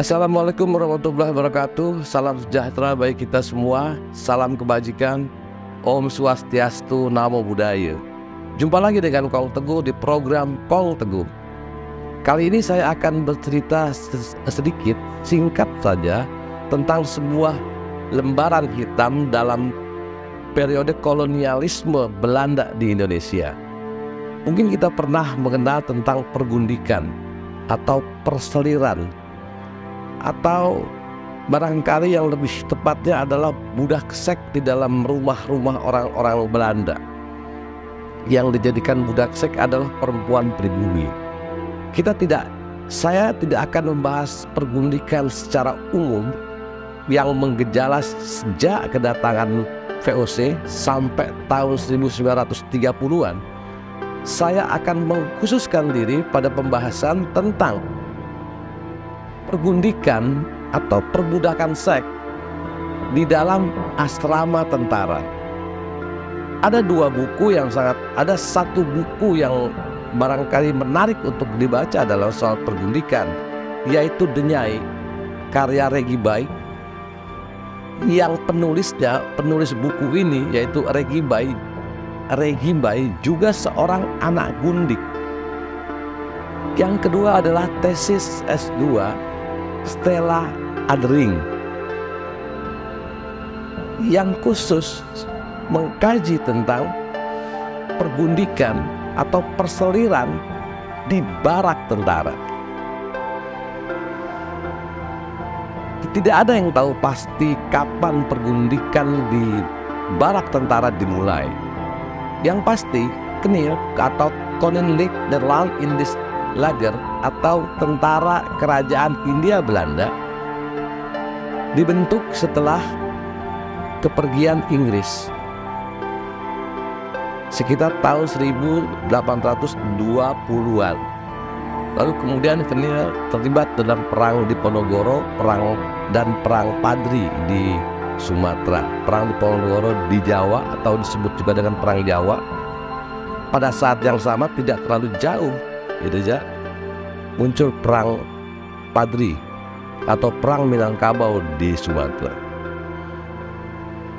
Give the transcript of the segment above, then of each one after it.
Assalamualaikum warahmatullahi wabarakatuh. Salam sejahtera bagi kita semua. Salam kebajikan. Om Swastiastu, Namo Buddhaya. Jumpa lagi dengan Kong Teguh di program Kong Teguh. Kali ini saya akan bercerita sedikit, singkat saja, tentang sebuah lembaran hitam dalam periode kolonialisme Belanda di Indonesia. Mungkin kita pernah mengenal tentang pergundikan atau perseliran, atau barangkali yang lebih tepatnya adalah budak seks di dalam rumah-rumah orang-orang Belanda. Yang dijadikan budak seks adalah perempuan pribumi. Saya tidak akan membahas pergundikan secara umum yang menggejala sejak kedatangan VOC sampai tahun 1930-an. Saya akan mengkhususkan diri pada pembahasan tentang pergundikan atau perbudakan seks di dalam asrama tentara. Ada satu buku yang barangkali menarik untuk dibaca adalah soal pergundikan, yaitu Denyai, karya Regi Bai, yang penulis buku ini yaitu Regi Bai juga seorang anak gundik. Yang kedua adalah tesis S2 Stella Adering yang khusus mengkaji tentang pergundikan atau perseliran di barak tentara. Tidak ada yang tahu pasti kapan pergundikan di barak tentara dimulai. Yang pasti Kniel atau Koninklijk Nederland Indisch Lager atau Tentara Kerajaan Hindia Belanda dibentuk setelah kepergian Inggris sekitar tahun 1820-an. Lalu kemudian Kniel terlibat dalam perang Diponegoro, perang Padri di Sumatera, perang Diponegoro di Jawa atau disebut juga dengan perang Jawa. Pada saat yang sama tidak terlalu jauh muncul perang Padri atau perang Minangkabau di Sumatera.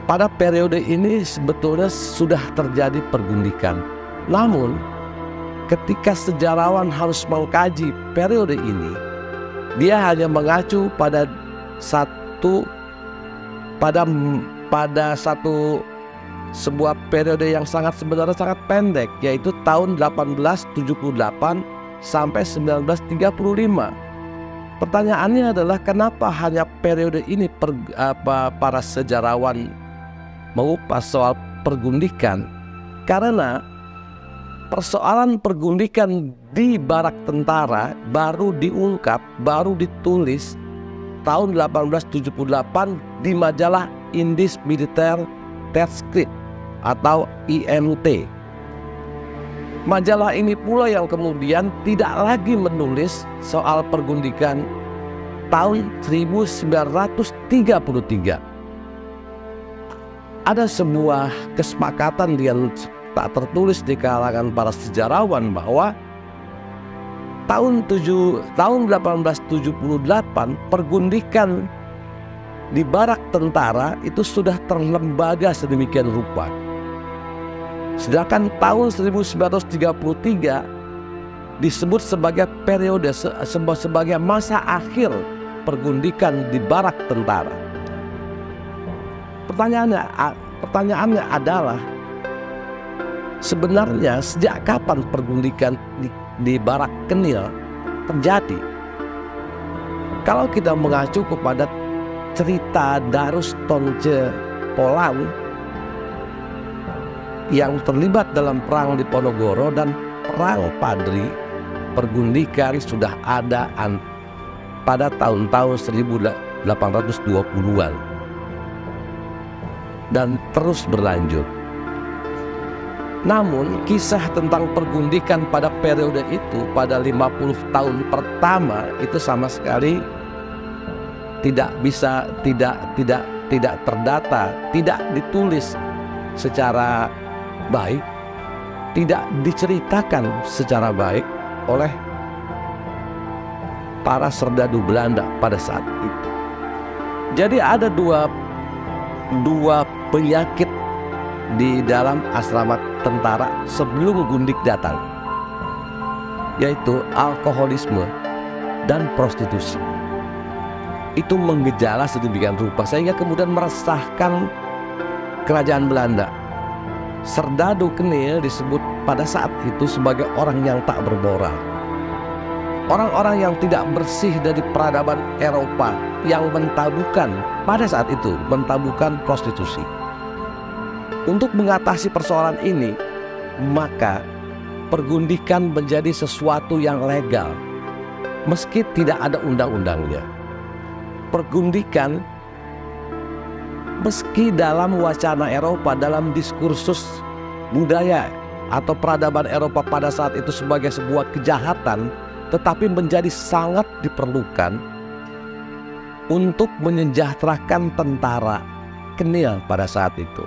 Pada periode ini sebetulnya sudah terjadi pergundikan. Namun ketika sejarawan harus mengkaji periode ini, dia hanya mengacu pada sebuah periode yang sebenarnya sangat pendek, yaitu tahun 1878 sampai 1935. Pertanyaannya adalah kenapa hanya periode ini para sejarawan mengupas soal pergundikan? Karena persoalan pergundikan di barak tentara baru diungkap, baru ditulis tahun 1878 di majalah Indisch Militair Tijdschrift atau IMT. Majalah ini pula yang kemudian tidak lagi menulis soal pergundikan tahun 1933. Ada sebuah kesepakatan yang tak tertulis di kalangan para sejarawan bahwa tahun 1878 pergundikan di barak tentara itu sudah terlembaga sedemikian rupa. Sedangkan tahun 1933 disebut sebagai periode sebagai masa akhir pergundikan di barak tentara. Pertanyaannya adalah sebenarnya sejak kapan pergundikan di barak Kniel terjadi? Kalau kita mengacu kepada cerita Darus Tonce Polan yang terlibat dalam perang Diponegoro dan perang Padri, pergundikan sudah ada pada tahun-tahun 1820-an dan terus berlanjut. Namun kisah tentang pergundikan pada periode itu, pada 50 tahun pertama itu sama sekali tidak terdata, tidak ditulis secara baik, tidak diceritakan secara baik oleh para serdadu Belanda pada saat itu. Jadi ada dua penyakit di dalam asrama tentara sebelum Gundik datang, yaitu alkoholisme dan prostitusi. Itu menggejala sedemikian rupa sehingga kemudian meresahkan kerajaan Belanda. Serdadu Kenil disebut pada saat itu sebagai orang yang tak bermoral, orang-orang yang tidak bersih dari peradaban Eropa, yang mentabukan pada saat itu mentabukan prostitusi. Untuk mengatasi persoalan ini, maka pergundikan menjadi sesuatu yang legal meski tidak ada undang-undangnya. Pergundikan meski dalam wacana Eropa, dalam diskursus budaya atau peradaban Eropa pada saat itu sebagai sebuah kejahatan, tetapi menjadi sangat diperlukan untuk menyejahterakan tentara Kenil pada saat itu.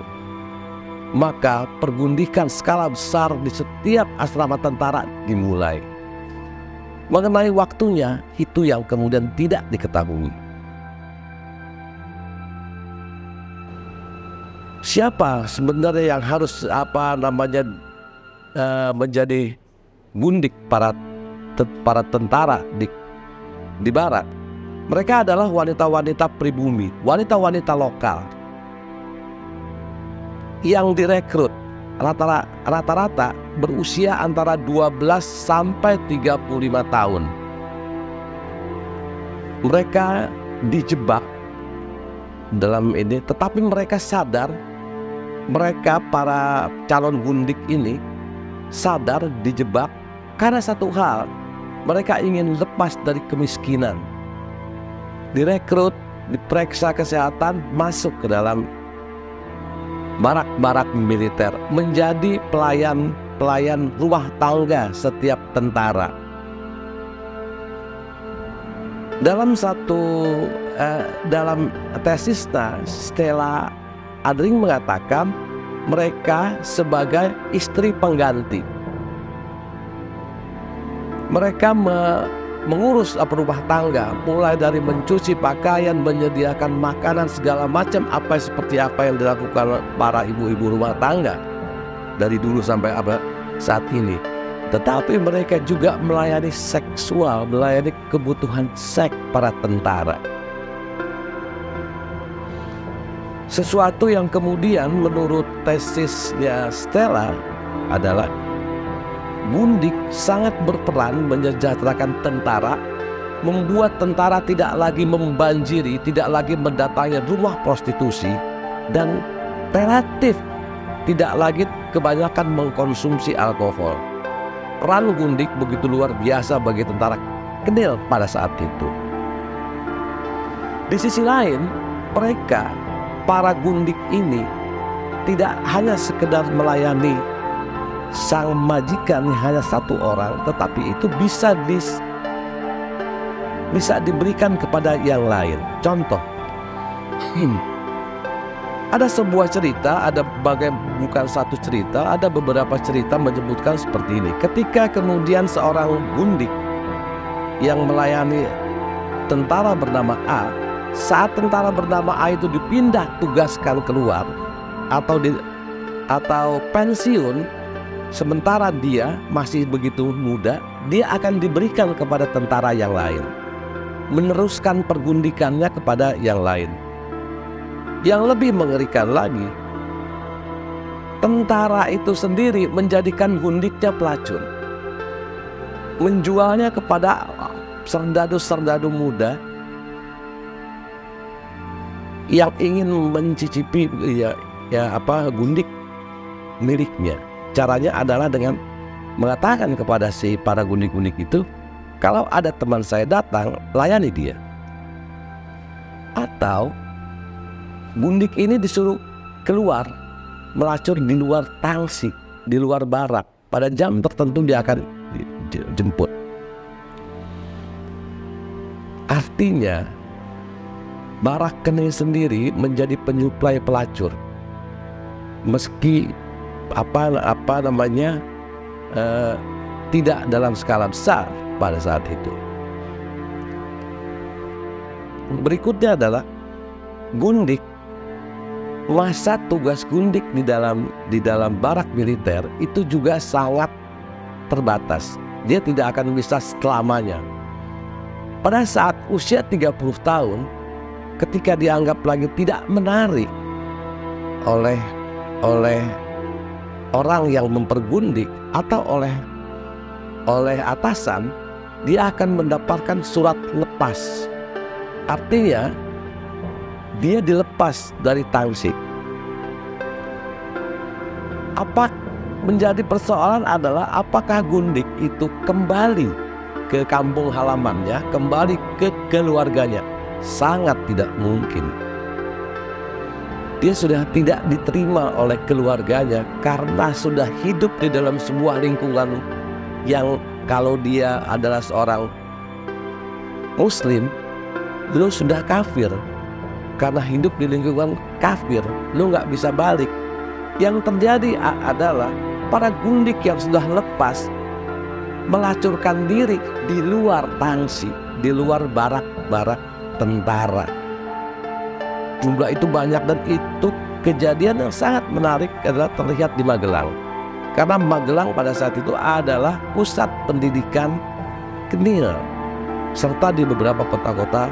Maka pergundikan skala besar di setiap asrama tentara dimulai. Mengenai waktunya, itu yang kemudian tidak diketahui. Siapa sebenarnya yang harus menjadi gundik para tentara di barat? Mereka adalah wanita-wanita pribumi, wanita-wanita lokal yang direkrut rata-rata berusia antara 12 sampai 35 tahun. Mereka dijebak dalam ini, tetapi mereka sadar, mereka para calon gundik ini sadar dijebak karena satu hal, mereka ingin lepas dari kemiskinan. Direkrut, diperiksa kesehatan, masuk ke dalam barak-barak militer, menjadi pelayan rumah tangga setiap tentara. Dalam dalam tesisnya, Stella Adring mengatakan mereka sebagai istri pengganti. Mereka mengurus rumah tangga, mulai dari mencuci pakaian, menyediakan makanan, segala macam seperti apa yang dilakukan para ibu-ibu rumah tangga dari dulu sampai saat ini. Tetapi mereka juga melayani seksual, melayani kebutuhan seks para tentara. Sesuatu yang kemudian menurut tesisnya Stella adalah gundik sangat berperan menyejahterakan tentara, membuat tentara tidak lagi membanjiri, tidak lagi mendatangi rumah prostitusi, dan relatif tidak lagi kebanyakan mengkonsumsi alkohol. Peran gundik begitu luar biasa bagi tentara Kenil pada saat itu. Di sisi lain, mereka, para gundik ini, tidak hanya sekedar melayani sang majikan hanya satu orang, tetapi itu bisa diberikan kepada yang lain. Contoh, ada sebuah cerita, bukan satu cerita, ada beberapa cerita menyebutkan seperti ini. Ketika kemudian seorang gundik yang melayani tentara bernama A, saat tentara bernama A itu dipindah tugaskan keluar atau pensiun, sementara dia masih begitu muda, dia akan diberikan kepada tentara yang lain, meneruskan pergundikannya kepada yang lain. Yang lebih mengerikan lagi, tentara itu sendiri menjadikan gundiknya pelacur, menjualnya kepada serdadu-serdadu muda yang ingin mencicipi gundik miliknya. Caranya adalah dengan mengatakan kepada si para gundik-gundik itu, kalau ada teman saya datang, layani dia. Atau gundik ini disuruh keluar melacur di luar tangsi, di luar barak. Pada jam tertentu dia akan dijemput. Artinya barak Kenil sendiri menjadi penyuplai pelacur, meski tidak dalam skala besar pada saat itu. berikutnya adalah gundik. Masa tugas gundik di dalam barak militer itu juga sangat terbatas. Dia tidak akan bisa selamanya. Pada saat usia 30 tahun, ketika dianggap lagi tidak menarik oleh orang yang mempergundik atau oleh atasan, dia akan mendapatkan surat lepas. Artinya dia dilepas dari tangsik. Apa menjadi persoalan adalah apakah gundik itu kembali ke kampung halamannya, kembali ke keluarganya? Sangat tidak mungkin. Dia sudah tidak diterima oleh keluarganya karena sudah hidup di dalam sebuah lingkungan yang kalau dia adalah seorang muslim, lu sudah kafir. Karena hidup di lingkungan kafir, lu nggak bisa balik. Yang terjadi adalah para gundik yang sudah lepas melacurkan diri di luar tangsi, di luar barak-barak tentara. Jumlah itu banyak, dan itu kejadian yang sangat menarik adalah terlihat di Magelang. Karena Magelang pada saat itu adalah pusat pendidikan Knil, serta di beberapa kota-kota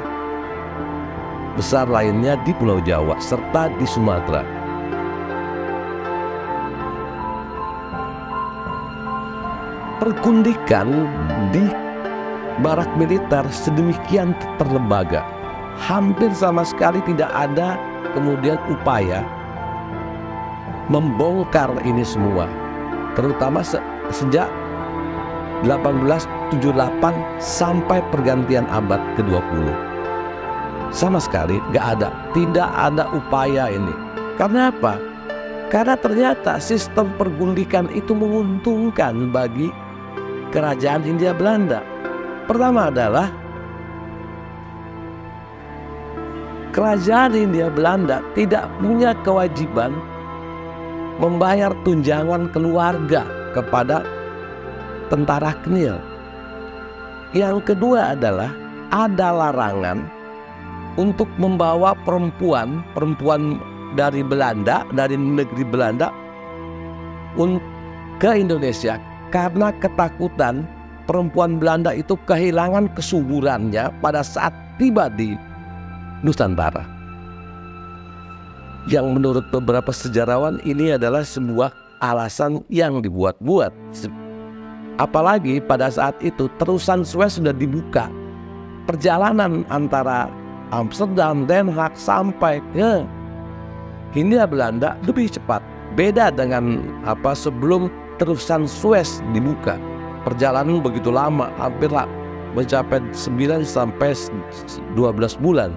besar lainnya di Pulau Jawa serta di Sumatera. Pergundikan di barak militer sedemikian terlembaga, hampir sama sekali tidak ada kemudian upaya membongkar ini semua, terutama sejak 1878 sampai pergantian abad ke-20. Sama sekali tidak ada upaya ini. Karena apa? Karena ternyata sistem pergundikan itu menguntungkan bagi kerajaan Hindia Belanda. Pertama adalah kerajaan Hindia Belanda tidak punya kewajiban membayar tunjangan keluarga kepada tentara Knil. Yang kedua adalah ada larangan untuk membawa perempuan dari Belanda, dari negeri Belanda ke Indonesia, karena ketakutan perempuan Belanda itu kehilangan kesuburannya pada saat tiba di Nusantara. Yang menurut beberapa sejarawan ini adalah sebuah alasan yang dibuat-buat. Apalagi pada saat itu terusan Suez sudah dibuka. Perjalanan antara Amsterdam, Den Haag sampai ke Hindia Belanda lebih cepat. Beda dengan sebelum terusan Suez dibuka. Perjalanan begitu lama, hampir mencapai 9 sampai 12 bulan.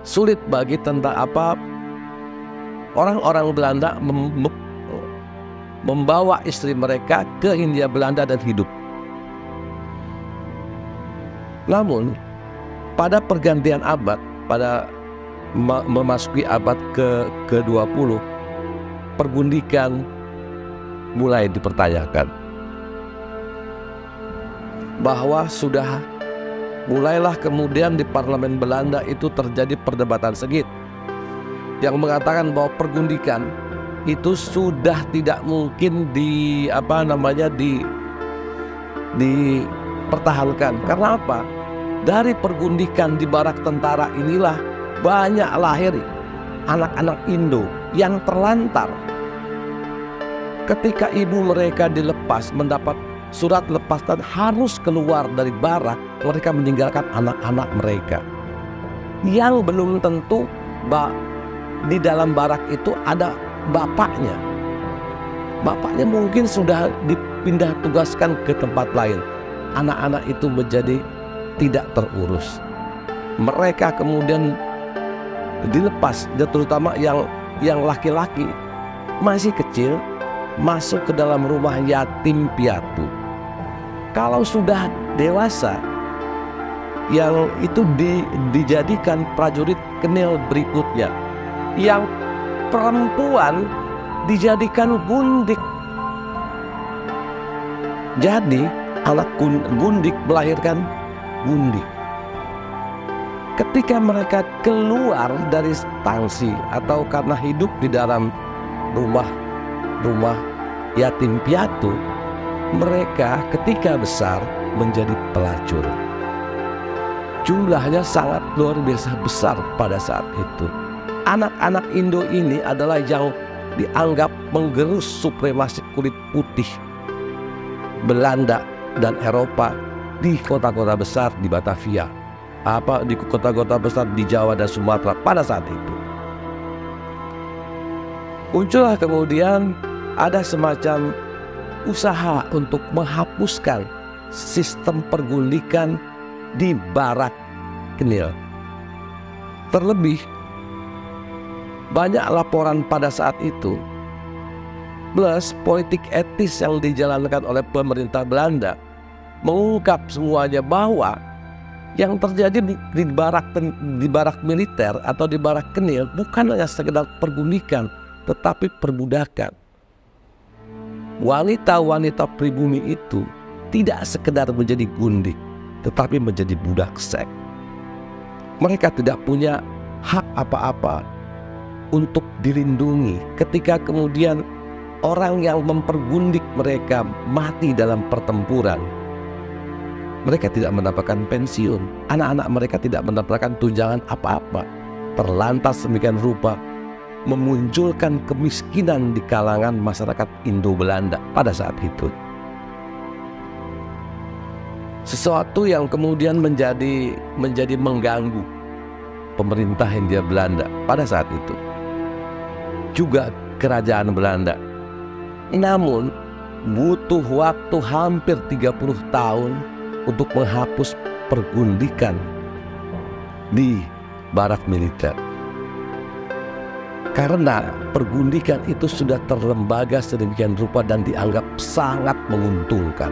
Sulit bagi orang-orang Belanda membawa istri mereka ke Hindia Belanda dan hidup. Namun pada pergantian abad, pada memasuki abad ke-20, pergundikan mulai dipertanyakan. Bahwa sudah mulailah kemudian di parlemen Belanda itu terjadi perdebatan sengit yang mengatakan bahwa pergundikan itu sudah tidak mungkin dipertahankan. Karena apa? Dari pergundikan di barak tentara inilah banyak lahir anak-anak Indo yang terlantar. Ketika ibu mereka dilepas, mendapat surat lepas dan harus keluar dari barak, mereka meninggalkan anak-anak mereka yang belum tentu di dalam barak itu ada bapaknya. Bapaknya mungkin sudah dipindah tugaskan ke tempat lain. Anak-anak itu menjadi tidak terurus. Mereka kemudian dilepas, dan terutama yang laki-laki masih kecil masuk ke dalam rumah yatim piatu. Kalau sudah dewasa, yang itu dijadikan prajurit Knil berikutnya. Yang perempuan dijadikan gundik. Jadi anak gundik melahirkan gundik. ketika mereka keluar dari tangsi atau karena hidup di dalam rumah yatim piatu, mereka ketika besar menjadi pelacur. Jumlahnya sangat luar biasa besar pada saat itu. Anak-anak Indo ini adalah yang dianggap menggerus supremasi kulit putih Belanda dan Eropa di kota-kota besar di Batavia, di kota-kota besar di Jawa dan Sumatera pada saat itu. Muncullah kemudian ada semacam usaha untuk menghapuskan sistem pergundikan di Barak Knil. Terlebih banyak laporan pada saat itu, plus politik etis yang dijalankan oleh pemerintah Belanda mengungkap semuanya bahwa yang terjadi di barak militer atau di Barak Knil bukan hanya sekedar pergundikan, tetapi perbudakan. Wanita-wanita pribumi itu tidak sekedar menjadi gundik, tetapi menjadi budak seks. Mereka tidak punya hak apa-apa untuk dilindungi ketika kemudian orang yang mempergundik mereka mati dalam pertempuran. Mereka tidak mendapatkan pensiun, anak-anak mereka tidak mendapatkan tunjangan apa-apa. Terlantas demikian rupa memunculkan kemiskinan di kalangan masyarakat Indo-Belanda pada saat itu. Sesuatu yang kemudian menjadi mengganggu pemerintah Hindia Belanda pada saat itu, juga kerajaan Belanda. Namun butuh waktu hampir 30 tahun untuk menghapus pergundikan di barak militer. Karena pergundikan itu sudah terlembaga sedemikian rupa dan dianggap sangat menguntungkan.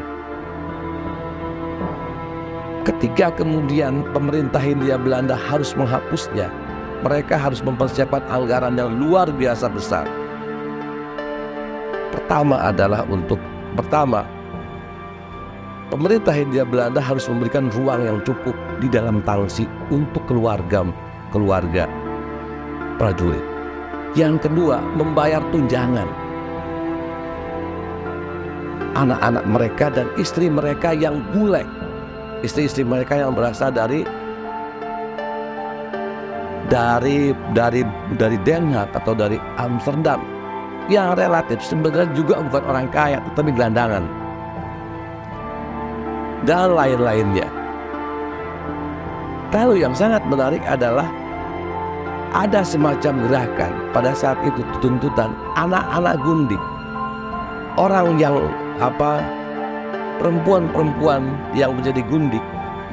Ketika kemudian pemerintah Hindia Belanda harus menghapusnya, mereka harus mempersiapkan anggaran yang luar biasa besar. Pertama, pemerintah Hindia Belanda harus memberikan ruang yang cukup di dalam tangsi untuk keluarga prajurit. Yang kedua, membayar tunjangan anak-anak mereka dan istri mereka yang bule, istri-istri mereka yang berasal dari Den Haag atau dari Amsterdam, yang relatif sebenarnya juga bukan orang kaya tetapi gelandangan, dan lain-lainnya. Lalu yang sangat menarik adalah ada semacam gerakan pada saat itu, tuntutan anak-anak gundik, orang yang perempuan-perempuan yang menjadi gundik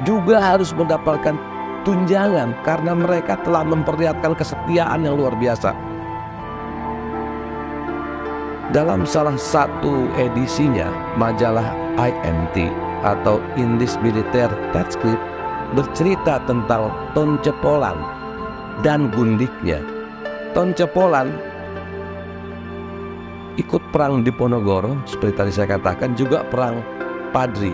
juga harus mendapatkan tunjangan karena mereka telah memperlihatkan kesetiaan yang luar biasa. Dalam salah satu edisinya, majalah IMT atau Indische Militair Tijdschrift bercerita tentang Tontje Pollan dan gundiknya. Tontje Pollan ikut perang di Ponorogo, seperti tadi saya katakan, juga perang Padri.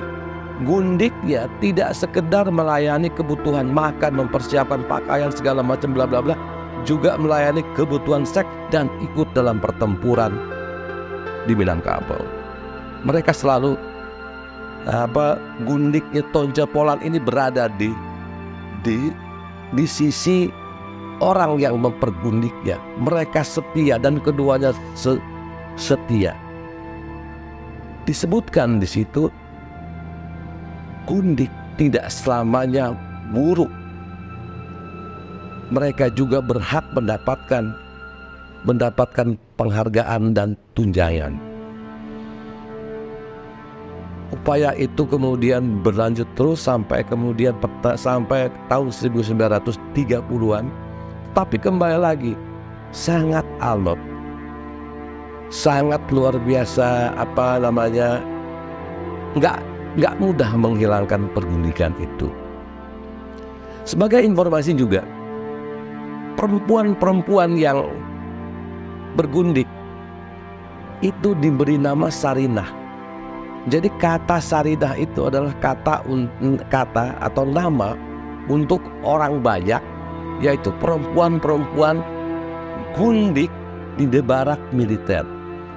Gundiknya tidak sekedar melayani kebutuhan makan, mempersiapkan pakaian segala macam bla bla bla, juga melayani kebutuhan seks dan ikut dalam pertempuran di Minangkabau. Mereka selalu gundiknya Tontje Pollan ini berada di sisi orang yang mempergundiknya. Mereka setia dan keduanya setia. Disebutkan di situ, gundik tidak selamanya buruk. Mereka juga berhak mendapatkan penghargaan dan tunjangan. Upaya itu kemudian berlanjut terus sampai tahun 1930-an. Tapi kembali lagi, sangat alot, sangat luar biasa, nggak mudah menghilangkan pergundikan itu. Sebagai informasi juga, perempuan-perempuan yang bergundik itu diberi nama Sarinah. Jadi kata Sarinah itu adalah kata atau nama untuk orang banyak, yaitu perempuan-perempuan gundik di barak militer.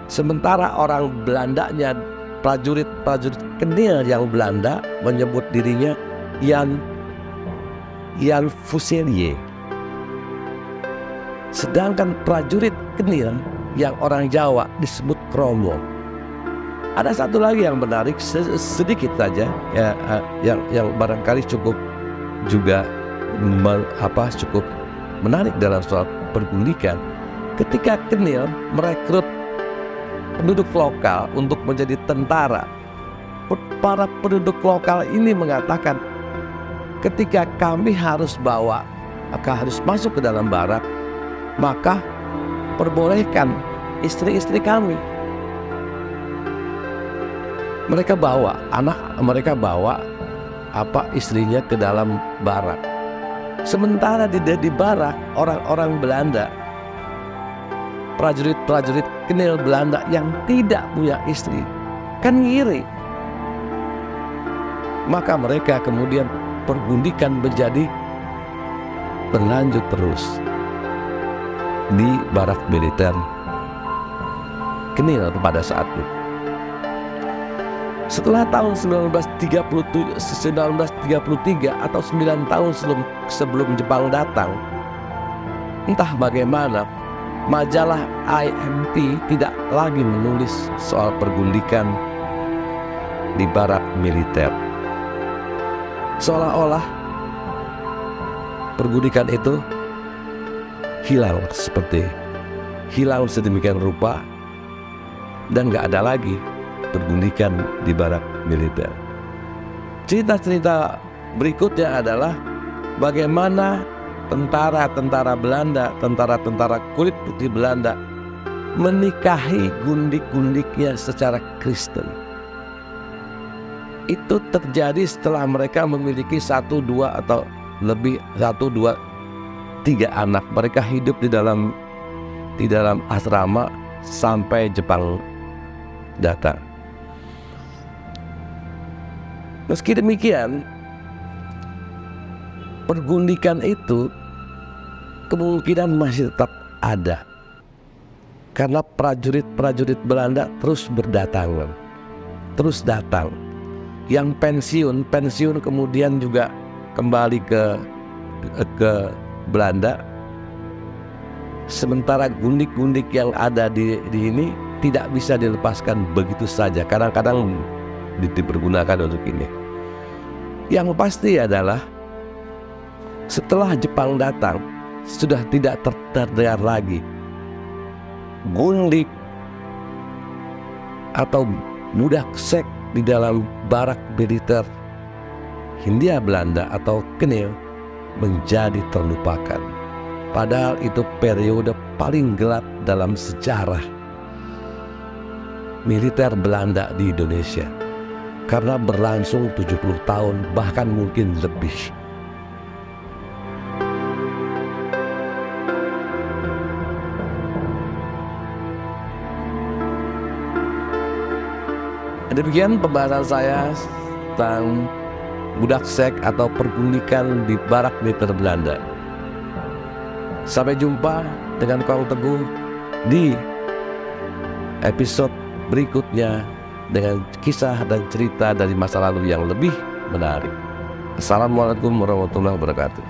Sementara orang Belandanya, prajurit-prajurit Kenil yang Belanda menyebut dirinya Jan Fuselier. Sedangkan prajurit Kenil yang orang Jawa disebut Kromo. Ada satu lagi yang menarik sedikit saja ya, yang barangkali cukup juga cukup menarik dalam soal pergundikan. Ketika Kenil merekrut penduduk lokal untuk menjadi tentara, para penduduk lokal ini mengatakan, ketika kami harus masuk ke dalam barak, maka perbolehkan istri-istri kami. Mereka bawa istrinya ke dalam barak. Sementara di barak orang-orang Belanda, prajurit-prajurit Kenil Belanda yang tidak punya istri, kan ngiri. Maka mereka kemudian pergundikan berlanjut terus di barak militer Kenil pada saat itu. Setelah tahun 1933 atau 9 tahun sebelum Jepang datang, entah bagaimana majalah IMT tidak lagi menulis soal pergundikan di barak militer. Seolah-olah pergundikan itu hilang sedemikian rupa dan gak ada lagi pergundikan di barak militer. Cerita-cerita berikutnya adalah bagaimana tentara-tentara Belanda, tentara-tentara kulit putih Belanda menikahi gundik-gundiknya secara Kristen. Itu terjadi setelah mereka memiliki 1, 2 atau lebih 1, 2, 3 anak. Mereka hidup di dalam asrama sampai Jepang datang. Meski demikian, pergundikan itu kemungkinan masih tetap ada, karena prajurit-prajurit Belanda terus berdatangan, terus datang. Yang pensiun kemudian juga kembali ke Belanda. Sementara gundik-gundik yang ada di ini tidak bisa dilepaskan begitu saja. Kadang-kadang dipergunakan untuk ini. Yang pasti adalah setelah Jepang datang, sudah tidak terdengar lagi gundik atau budak seks di dalam barak militer Hindia Belanda atau Kenil menjadi terlupakan. Padahal itu periode paling gelap dalam sejarah militer Belanda di Indonesia, karena berlangsung 70 tahun bahkan mungkin lebih. Demikian pembahasan saya tentang budak seks atau pergundikan di barak militer Belanda. Sampai jumpa dengan Kong Teguh di episode berikutnya dengan kisah dan cerita dari masa lalu yang lebih menarik. Assalamualaikum warahmatullahi wabarakatuh.